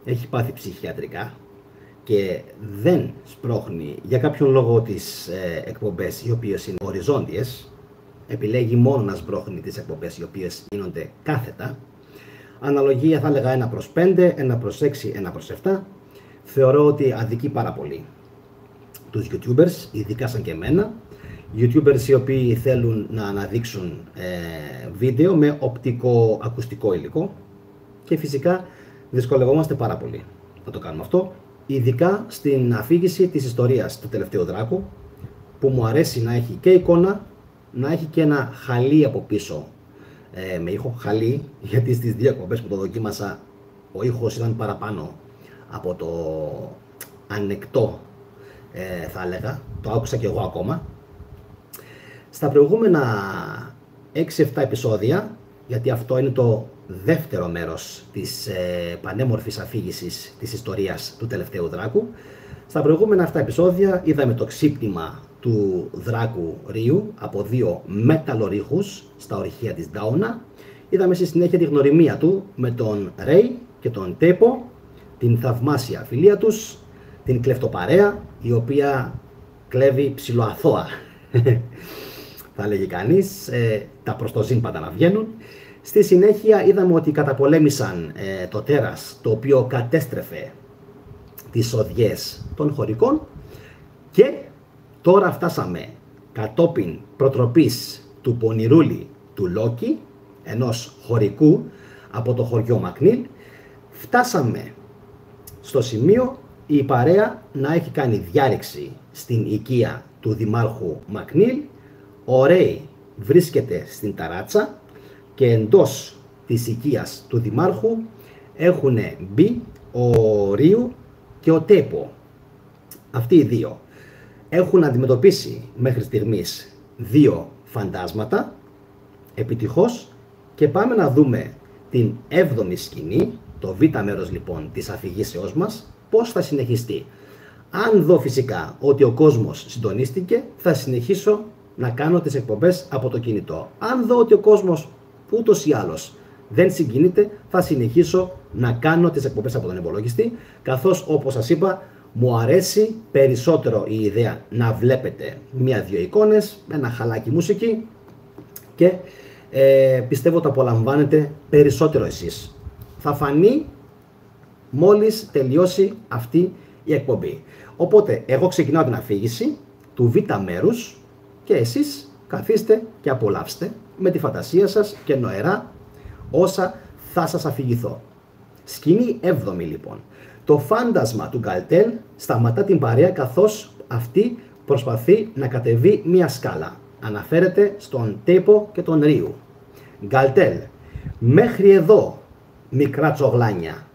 έχει πάθει ψυχιατρικά και δεν σπρώχνει για κάποιον λόγο τις εκπομπές οι οποίες είναι οριζόντιες, επιλέγει μόνο να σμπρώχνει τις εκπομπές οι οποίες γίνονται κάθετα. Αναλογία θα έλεγα 1/5, 1/6, 1/7. Θεωρώ ότι αδικεί πάρα πολύ τους YouTubers, ειδικά σαν και εμένα. YouTubers οι οποίοι θέλουν να αναδείξουν βίντεο με οπτικό-ακουστικό υλικό και φυσικά δυσκολευόμαστε πάρα πολύ να το κάνουμε αυτό, ειδικά στην αφήγηση της ιστορίας του τελευταίου Δράκου, που μου αρέσει να έχει και εικόνα, να έχει και ένα χαλί από πίσω με ήχο, χαλί, γιατί στις δύο εκπομπές που το δοκίμασα ο ήχος ήταν παραπάνω από το ανεκτό, θα έλεγα, το άκουσα και εγώ ακόμα. Στα προηγούμενα 6-7 επεισόδια, γιατί αυτό είναι το δεύτερο μέρος της πανέμορφης αφήγησης της ιστορίας του τελευταίου Δράκου, στα προηγούμενα αυτά επεισόδια είδαμε το ξύπνημα του Δράκου Ρίου από δύο μεταλλορίχους στα ορυχεία της Ντάουνα. Είδαμε στη συνέχεια τη γνωριμία του με τον Ρέι και τον Τέπο, την θαυμάσια φιλία τους, την κλεφτοπαρέα η οποία κλέβει ψιλοαθώα θα λέγει κανείς, τα προς το ζήν πάντα να βγαίνουν. Στη συνέχεια είδαμε ότι καταπολέμησαν το τέρας, το οποίο κατέστρεφε τις οδιές των χωρικών, και τώρα φτάσαμε κατόπιν προτροπής του πονηρούλη του Λόκη, ενός χωρικού από το χωριό Μακνίλ, φτάσαμε στο σημείο η παρέα να έχει κάνει διάρρηξη στην οικία του δημάρχου Μακνίλ. Ο Ρέι βρίσκεται στην ταράτσα και εντός της οικίας του δημάρχου έχουν μπει ο Ρίου και ο Τέπο. Αυτοί οι δύο έχουν αντιμετωπίσει μέχρι στιγμής δύο φαντάσματα επιτυχώς, και πάμε να δούμε την 7η σκηνή, το β' μέρος λοιπόν της αφηγήσεώς μας, πώς θα συνεχιστεί. Αν δω φυσικά ότι ο κόσμος συντονίστηκε, θα συνεχίσω να κάνω τις εκπομπές από το κινητό. Αν δω ότι ο κόσμος ούτως ή άλλως δεν συγκινείται, θα συνεχίσω να κάνω τις εκπομπές από τον υπολογιστή, καθώς όπως σας είπα μου αρέσει περισσότερο η ιδέα να βλέπετε μία-δύο εικόνες, ένα χαλάκι μουσική, και πιστεύω το απολαμβάνετε περισσότερο εσείς. Θα φανεί μόλις τελειώσει αυτή η εκπομπή. Οπότε εγώ ξεκινάω την αφήγηση του β' μέρους και εσείς καθίστε και απολαύστε με τη φαντασία σας και νοερά όσα θα σας αφηγηθώ. Σκηνή 7η λοιπόν. Το φάντασμα του Γκαλτέλ σταματά την παρέα καθώς αυτή προσπαθεί να κατεβεί μία σκάλα. Αναφέρεται στον Τέπο και τον Ρίου. Γκαλτέλ, μέχρι εδώ μικρά τσογλάνια.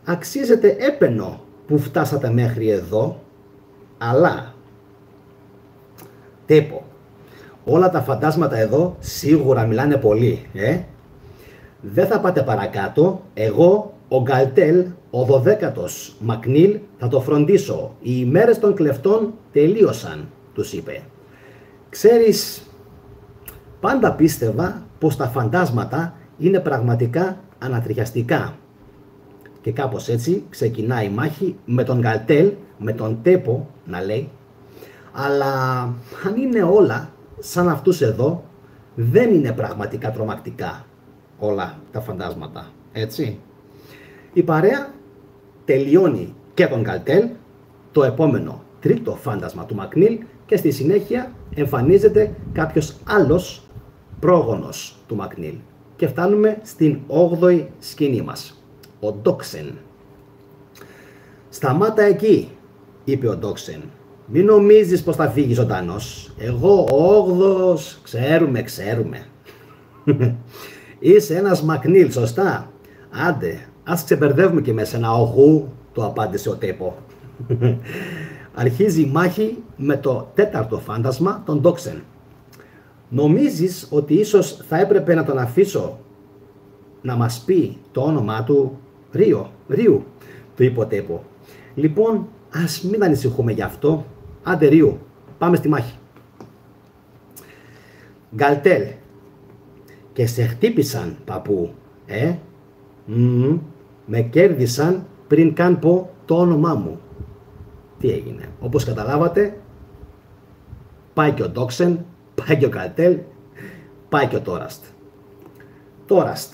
Αξίζεται έπαινο που φτάσατε μέχρι εδώ, αλλά Τέπο, όλα τα φαντάσματα εδώ σίγουρα μιλάνε πολύ, Δεν θα πάτε παρακάτω, εγώ, ο Γκαλτέλ, ο 12ος Μακνίλ, θα το φροντίσω. Οι ημέρες των κλεφτών τελείωσαν, τους είπε. Ξέρεις, πάντα πίστευα πως τα φαντάσματα είναι πραγματικά ανατριχιαστικά. Και κάπως έτσι ξεκινάει η μάχη με τον Γκαλτέλ, με τον Τέπο να λέει. Αλλά αν είναι όλα σαν αυτούς εδώ, δεν είναι πραγματικά τρομακτικά όλα τα φαντάσματα, έτσι. Η παρέα τελειώνει και τον Γκαλτέλ, το επόμενο τρίτο φάντασμα του Μακνίλ, και στη συνέχεια εμφανίζεται κάποιος άλλος πρόγονος του Μακνίλ. Και φτάνουμε στην 8η σκηνή μας. Ο Ντόξεν. «Σταμάτα εκεί», είπε ο Ντόξεν. «Μην νομίζεις πως θα φύγει ζωντανός. Εγώ ο 8ος, ξέρουμε». «Είσαι ένας Μακνίλ, σωστά. Άντε, ας ξεπερδεύουμε και μέσα ένα ογού», το απάντησε ο Τέπο. Αρχίζει η μάχη με το τέταρτο φάντασμα, τον Ντόξεν. «Νομίζεις ότι ίσως θα έπρεπε να τον αφήσω να μας πει το όνομά του?» Ρίου, του είπε ο Τέπο. «Λοιπόν, ας μην ανησυχούμε γι' αυτό. Άντε Ρίου, πάμε στη μάχη». «Γκαλτέλ, και σε χτύπησαν, παππού, Με κέρδισαν πριν καν πω το όνομά μου. Τι έγινε? Όπως καταλάβατε, πάει και ο Ντόξεν, πάει και ο Καλτέλ, πάει και ο Τόραστ. Τόραστ,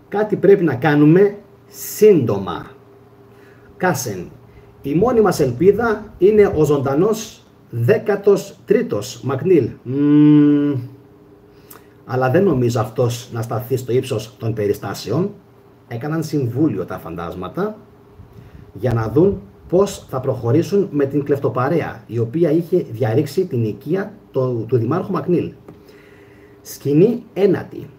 κάτι πρέπει να κάνουμε σύντομα. Κάσεν, η μόνη μας ελπίδα είναι ο ζωντανός 13ος Μακνίλ. Αλλά δεν νομίζω αυτός να σταθεί στο ύψος των περιστάσεων. Έκαναν συμβούλιο τα φαντάσματα για να δουν πώς θα προχωρήσουν με την κλεφτοπαρέα, η οποία είχε διαρρήξει την οικία του Δημάρχου Μακνίλ. Σκηνή ένατη.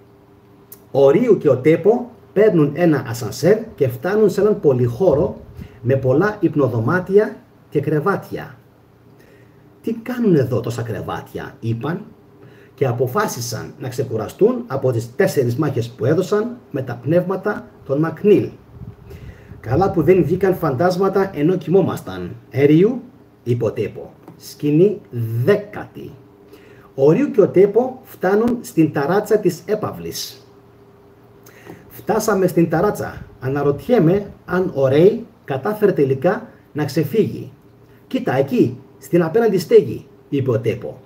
Ο Ρίου και ο Τέπο παίρνουν ένα ασανσέρ και φτάνουν σε έναν πολυχώρο με πολλά υπνοδωμάτια και κρεβάτια. Τι κάνουν εδώ τόσα κρεβάτια, είπαν, και αποφάσισαν να ξεκουραστούν από τις 4 μάχες που έδωσαν με τα πνεύματα των Μακνίλ. Καλά που δεν βγήκαν φαντάσματα ενώ κοιμόμασταν. Ρίου, είπε ο Τέπο. Σκηνή 10η. Ο Ρίου και ο Τέπο φτάνουν στην ταράτσα της έπαυλης. Φτάσαμε στην ταράτσα. Αναρωτιέμαι αν ο Ρέι κατάφερε τελικά να ξεφύγει. Κοίτα εκεί, στην απέναντι στέγη, είπε ο Τέπο.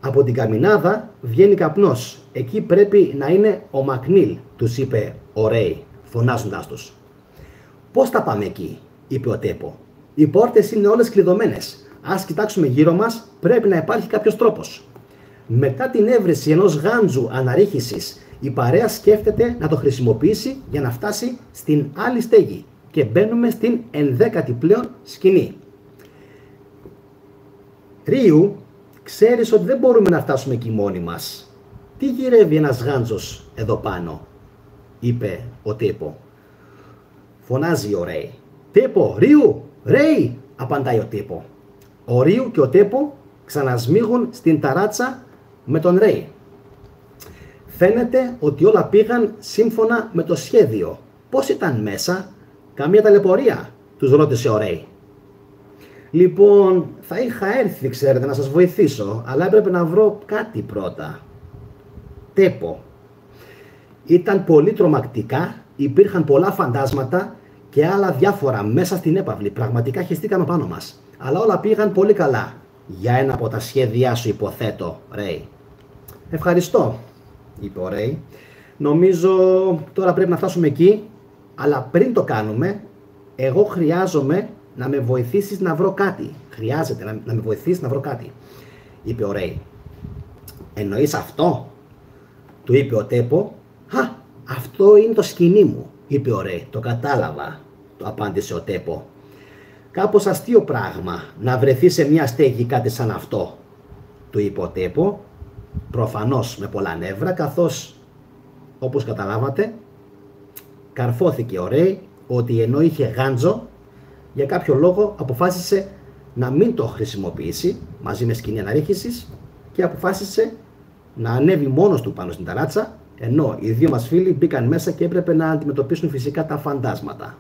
Από την καμινάδα βγαίνει καπνός. Εκεί πρέπει να είναι ο Μακνίλ, τους είπε ο Ρέι, φωνάζοντάς τους. Πώς θα πάμε εκεί, είπε ο Τέπο. Οι πόρτες είναι όλες κλειδωμένες. Ας κοιτάξουμε γύρω μας, πρέπει να υπάρχει κάποιος τρόπος. Μετά την έβρεση ενός γάντζου αναρρίχησης, η παρέα σκέφτεται να το χρησιμοποιήσει για να φτάσει στην άλλη στέγη και μπαίνουμε στην 11η πλέον σκηνή. Ρίου, ξέρεις ότι δεν μπορούμε να φτάσουμε εκεί μόνοι μας. Τι γυρεύει ένας γάντζος εδώ πάνω, είπε ο Τέπο. Φωνάζει ο Ρέι. Τέπο, Ρίου, Ρέι, απαντάει ο Τέπο. Ο Ρίου και ο Τέπο ξανασμίγουν στην ταράτσα με τον Ρέι. Φαίνεται ότι όλα πήγαν σύμφωνα με το σχέδιο. Πώς ήταν μέσα? Καμία ταλαιπωρία, τους ρώτησε ο Ρέι. Λοιπόν, θα είχα έρθει, ξέρετε, να σας βοηθήσω, αλλά έπρεπε να βρω κάτι πρώτα. Τέπο. Ήταν πολύ τρομακτικά, υπήρχαν πολλά φαντάσματα και άλλα διάφορα μέσα στην έπαυλη. Πραγματικά χεστήκαμε πάνω μας. Αλλά όλα πήγαν πολύ καλά. Για ένα από τα σχέδιά σου, υποθέτω, Ρέι. Ευχαριστώ, είπε ο Ρέι. Νομίζω τώρα πρέπει να φτάσουμε εκεί, αλλά πριν το κάνουμε, εγώ χρειάζομαι να με βοηθήσεις να βρω κάτι. Χρειάζεται να με βοηθήσεις να βρω κάτι, είπε ο Ρέι. Εννοείς αυτό? Του είπε ο Τέπο. Αυτό είναι το σκηνή μου, είπε ο Ρέι. Το κατάλαβα, το απάντησε ο Τέπο. Κάπως αστείο πράγμα να βρεθεί σε μια στέγη κάτι σαν αυτό, του είπε ο Τέπο, προφανώς με πολλά νεύρα, καθώς, όπως καταλάβατε, καρφώθηκε ο Ρέι ότι ενώ είχε γάντζο, για κάποιο λόγο αποφάσισε να μην το χρησιμοποιήσει μαζί με σκηνή αναρρίχησης και αποφάσισε να ανέβει μόνος του πάνω στην ταράτσα, ενώ οι δύο μας φίλοι μπήκαν μέσα και έπρεπε να αντιμετωπίσουν φυσικά τα φαντάσματα.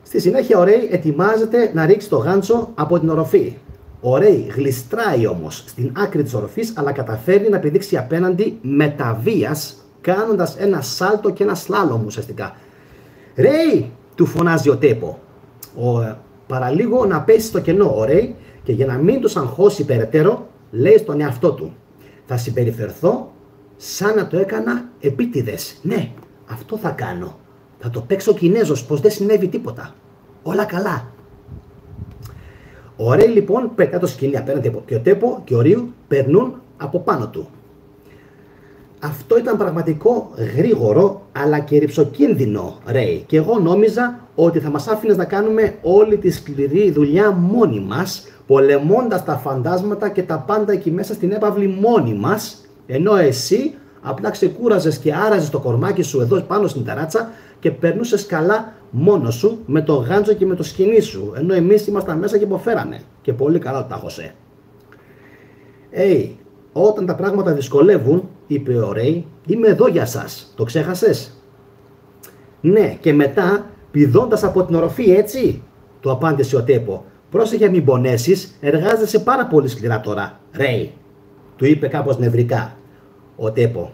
Στη συνέχεια ο Ρέι ετοιμάζεται να ρίξει το γάντσο από την οροφή. Ο Ρέι γλιστράει όμως στην άκρη της οροφής, αλλά καταφέρει να πηδήξει απέναντι με τα βίας, κάνοντας ένα σάλτο και ένα σλάλομ ουσιαστικά. «Ρέι!» του φωνάζει ο Τέπο. Παραλίγο να πέσει στο κενό ο Ρέι και για να μην τους αγχώσει περαιτέρω, λέει στον εαυτό του: «Θα συμπεριφερθώ σαν να το έκανα επίτηδες. Ναι, αυτό θα κάνω. Θα το παίξω Κινέζος πως δεν συνέβη τίποτα. Όλα καλά». Ο Ρέι λοιπόν πετά το σκηνή απέναντι και ο Τέπο και ο Ρίου περνούν από πάνω του. Αυτό ήταν πραγματικό γρήγορο αλλά και ρυψοκίνδυνο, Ρέι, και εγώ νόμιζα ότι θα μας άφηνες να κάνουμε όλη τη σκληρή δουλειά μόνοι μας, πολεμώντας τα φαντάσματα και τα πάντα εκεί μέσα στην έπαυλη μόνοι μας, ενώ εσύ απλά ξεκούραζες και άραζες το κορμάκι σου εδώ πάνω στην ταράτσα και περνούσες καλά μόνος σου με το γάντζο και με το σκηνή σου, ενώ εμείς ήμασταν μέσα και υποφέραμε. Και πολύ καλά τα χωσέ. Όταν τα πράγματα δυσκολεύουν, είπε ο Ρέι, είμαι εδώ για σας. Το ξέχασες? Ναι, και μετά πηδώντας από την οροφή, έτσι, του απάντησε ο Τέπο. Πρόσεχε μην πονέσεις, εργάζεσαι πάρα πολύ σκληρά τώρα, Ρέι, του είπε κάπως νευρικά ο Τέπο.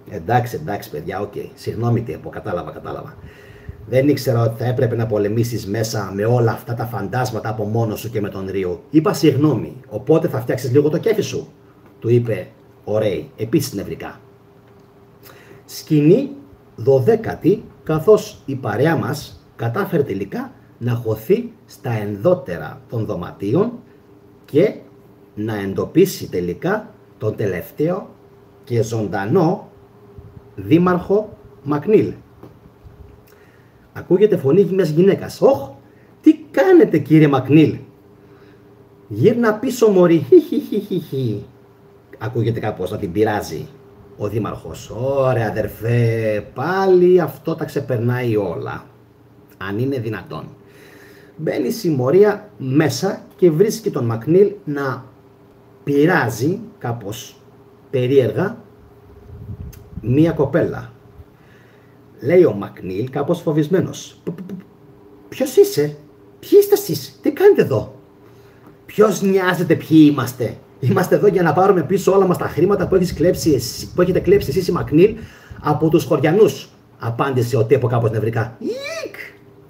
Εντάξει παιδιά, οκ. Συγγνώμη Τέπο, κατάλαβα. Δεν ήξερα ότι θα έπρεπε να πολεμήσεις μέσα με όλα αυτά τα φαντάσματα από μόνος σου και με τον Ρίου. Είπα συγγνώμη, οπότε θα φτιάξεις λίγο το κέφι σου, του είπε ο Ρέι, επίσης νευρικά. Σκηνή 12η, καθώς η παρέα μας κατάφερε τελικά να χωθεί στα ενδότερα των δωματίων και να εντοπίσει τελικά τον τελευταίο και ζωντανό δήμαρχο Μακνίλ. Ακούγεται φωνή μιας γυναίκας. «Ωχ, τι κάνετε κύριε Μακνίλ?» «Γύρνα πίσω μωρή, χιχιχιχι». Ακούγεται κάπως να την πειράζει ο δήμαρχος. «Ωραία αδερφέ, πάλι αυτό τα ξεπερνάει όλα, αν είναι δυνατόν». Μπαίνει η συμμορία μέσα και βρίσκει τον Μακνίλ να πειράζει κάπως περίεργα μία κοπέλα. Λέει ο Μακνίλ κάπως φοβισμένος. «Ποιος είσαι? Ποιοι είστε εσείς? Τι κάνετε εδώ?» «Ποιος νοιάζεται ποιοι είμαστε? Είμαστε εδώ για να πάρουμε πίσω όλα μας τα χρήματα που έχετε κλέψει εσείς οι Μακνίλ από τους χωριανούς», απάντησε ο Τέπο κάπως νευρικά. «Ικ»,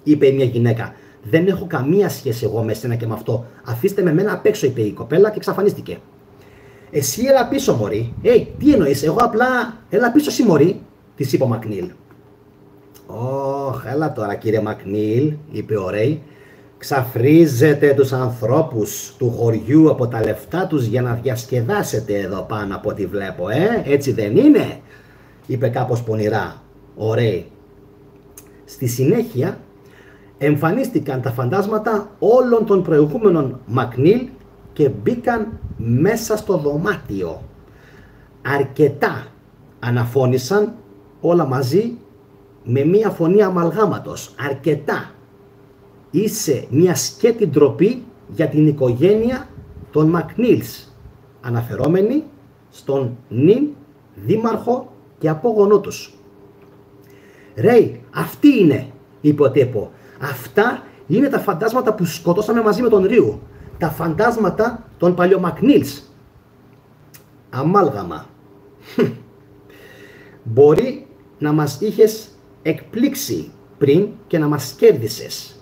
είπε μια γυναίκα. «Δεν έχω καμία σχέση εγώ με εσένα και με αυτό. Αφήστε με μένα απ' έξω», είπε η κοπέλα και εξαφανίστηκε. «Εσύ έλα πίσω μωρή». Τι εννοείς? Εγώ απλά έλα πίσω εσύ μωρή», της είπε ο Μακνίλ. «Ωχ, έλα τώρα κύριε Μακνίλ», είπε ο Ρέι. «Ξαφρίζετε τους ανθρώπους του χωριού από τα λεφτά τους για να διασκεδάσετε εδώ πάνω από ό,τι βλέπω, έτσι δεν είναι?» είπε κάπως πονηρά ο Ρέι. Στη συνέχεια εμφανίστηκαν τα φαντάσματα όλων των προηγούμενων Μακνίλ και μπήκαν μέσα στο δωμάτιο. Αρκετά αναφώνησαν όλα μαζί με μία φωνή αμαλγάματος. «Αρκετά. Είσαι μία σκέτη ντροπή για την οικογένεια των Μακνίλς», αναφερόμενοι στον νυν δήμαρχο και απόγονό τους. «Ρέι, αυτή είναι», είπε ο Τέπο. «Αυτά είναι τα φαντάσματα που σκοτώσαμε μαζί με τον Ρίου. Τα φαντάσματα των παλιομακνίλς». «Αμάλγαμα. Μπορεί να μας είχες εκπλήξει πριν και να μας κέρδισες.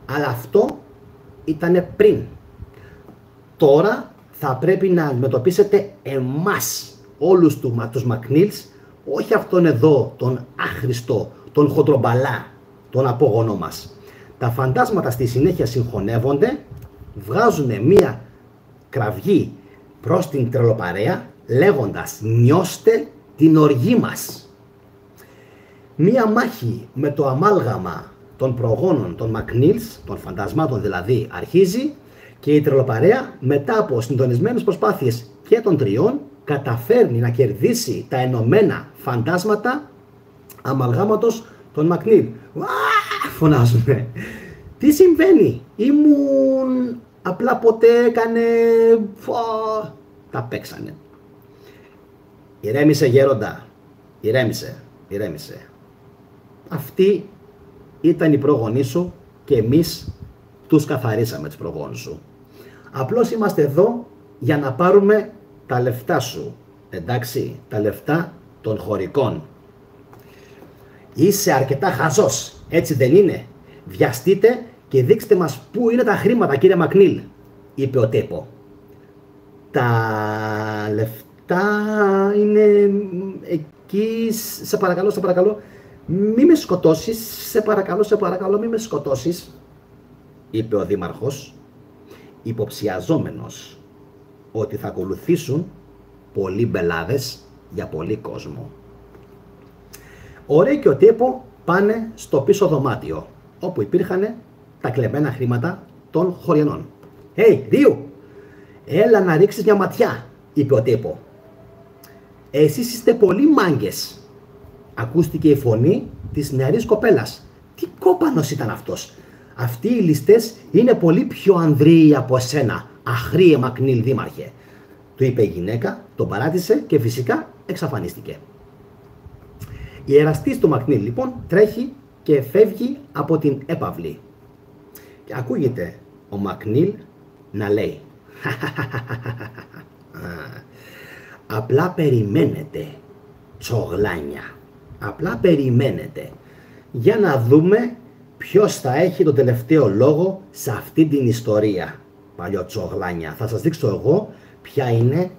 Αλλά αυτό ήτανε πριν. Τώρα θα πρέπει να αντιμετωπίσετε εμάς, όλους τους Μακνίλς, όχι αυτόν εδώ τον άχρηστο, τον χοντρομπαλά, τον απόγονό μας». Τα φαντάσματα στη συνέχεια συγχωνεύονται, βγάζουν μία κραυγή προς την τρελοπαρέα λέγοντας «Νιώστε την οργή μας». Μία μάχη με το αμάλγαμα των προγόνων των Μακνίλς, των φαντασμάτων δηλαδή, αρχίζει και η τρελοπαρέα μετά από συντονισμένες προσπάθειες και των τριών καταφέρνει να κερδίσει τα ενωμένα φαντάσματα αμαλγάματος των Μακνίλ. Φωνάζουνε. «Τι συμβαίνει? Ήμουν... απλά ποτέ έκανε... Τα παίξανε». «Ηρέμησε γέροντα, ηρέμησε. Αυτοί ήταν οι πρόγονοί σου και εμείς τους καθαρίσαμε τους προγόνους σου. Απλώς είμαστε εδώ για να πάρουμε τα λεφτά σου, εντάξει, τα λεφτά των χωρικών». «Είσαι αρκετά χαζός, έτσι δεν είναι? Βιαστείτε και δείξτε μας πού είναι τα χρήματα κύριε Μακνίλ», είπε ο Τέπο. «Τα λεφτά είναι εκεί, σε παρακαλώ, μη με σκοτώσεις, σε παρακαλώ, μη με σκοτώσεις», είπε ο δήμαρχος, υποψιαζόμενος ότι θα ακολουθήσουν πολλοί μπελάδες για πολύ κόσμο. Ο Ρέι και ο Τέπο πάνε στο πίσω δωμάτιο, όπου υπήρχαν τα κλεμμένα χρήματα των χωριανών. Ρίου, έλα να ρίξεις μια ματιά», είπε ο Τέπο. «Εσείς είστε πολύ μάγκες», ακούστηκε η φωνή της νεαρής κοπέλας. «Τι κόπανος ήταν αυτός? Αυτοί οι ληστές είναι πολύ πιο ανδρείοι από εσένα, αχρήε Μακνίλ δήμαρχε», του είπε η γυναίκα, τον παράτησε και φυσικά εξαφανίστηκε. Η εραστής του Μακνίλ λοιπόν τρέχει και φεύγει από την έπαυλη. Και ακούγεται ο Μακνίλ να λέει «Απλά περιμένετε, τσογλάνια, απλά περιμένετε. για να δούμε ποιος θα έχει τον τελευταίο λόγο σε αυτή την ιστορία. Παλιοτσογλάνια, θα σας δείξω εγώ ποια είναι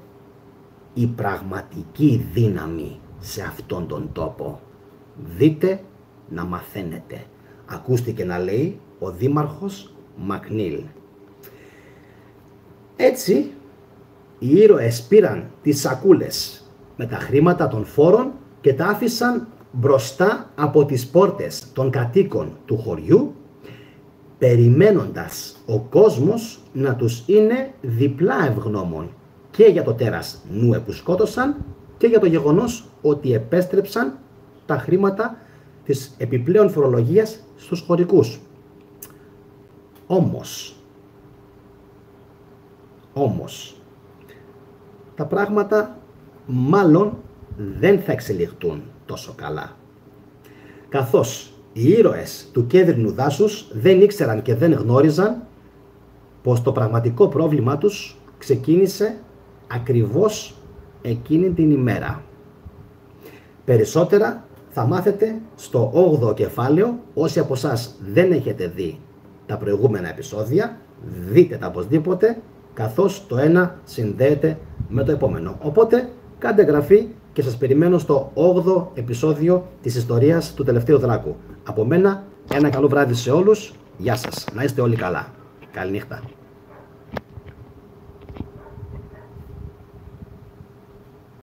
η πραγματική δύναμη σε αυτόν τον τόπο. Δείτε να μαθαίνετε. Ακούστηκε να λέει ο Δήμαρχος Μακνίλ. Έτσι, οι ήρωες πήραν τις σακούλες με τα χρήματα των φόρων και τα άφησαν μπροστά από τις πόρτες των κατοίκων του χωριού, περιμένοντας ο κόσμος να τους είναι διπλά ευγνώμων και για το τέρας Νούε που σκότωσαν και για το γεγονός ότι επέστρεψαν τα χρήματα της επιπλέον φορολογίας στους χωρικούς. Όμως, τα πράγματα μάλλον δεν θα εξελιχθούν τόσο καλά. Καθώς οι ήρωες του κέδρινου δάσους δεν ήξεραν και δεν γνώριζαν πως το πραγματικό πρόβλημά τους ξεκίνησε ακριβώς εκείνη την ημέρα. Περισσότερα θα μάθετε στο 8ο κεφάλαιο. Όσοι από εσάς δεν έχετε δει τα προηγούμενα επεισόδια, δείτε τα οπωσδήποτε, καθώς το ένα συνδέεται με το επόμενο. Οπότε κάντε εγγραφή και σας περιμένω στο 8ο επεισόδιο της ιστορίας του τελευταίου δράκου. Από μένα ένα καλό βράδυ σε όλους. Γεια σας. Να είστε όλοι καλά. Καληνύχτα.